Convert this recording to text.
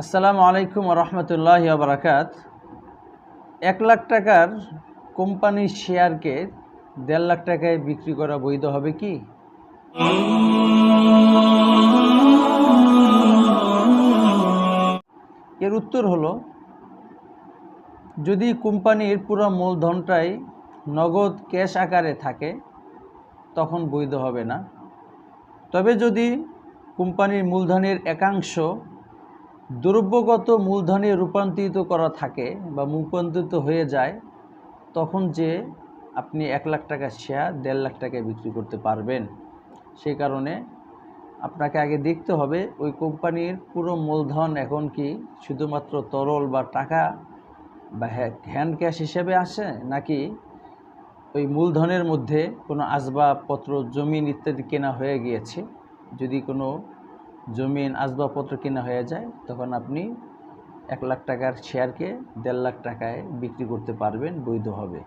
আসসালামু আলাইকুম রহমতুল্লাহি ওয়া বারাকাত। 1,00,000 টাকার কোম্পানির শেয়ারকে 1.5 লাখ টাকায় বিক্রি করা বৈধ হবে কি? এর উত্তর হলো, যদি কোম্পানির পুরো মূলধনটাই নগদ ক্যাশ আকারে থাকে তখন বৈধ হবে না। তবে যদি কোম্পানির মূলধনের একাংশ দ্রব্যগত মূলধনে রূপান্তরিত করা থাকে বা রূপান্তরিত হয়ে যায়, তখন যে আপনি 1,00,000 টাকার শেয়ার 1.5 লাখ টাকায় বিক্রি করতে পারবেন। সেই কারণে আপনাকে আগে দেখতে হবে ওই কোম্পানির পুরো মূলধন এখন কি শুধুমাত্র তরল বা টাকা বা হ্যান্ড ক্যাশ হিসেবে আসে, নাকি ওই মূলধনের মধ্যে কোনো আসবাবপত্র, জমিন ইত্যাদি কেনা হয়ে গিয়েছে। যদি কোনো জমিন, আসবাবপত্র কেনা হয়ে যায়, তখন আপনি 1,00,000 টাকার শেয়ারকে 1.5 লাখ টাকায় বিক্রি করতে পারবেন, বৈধ হবে।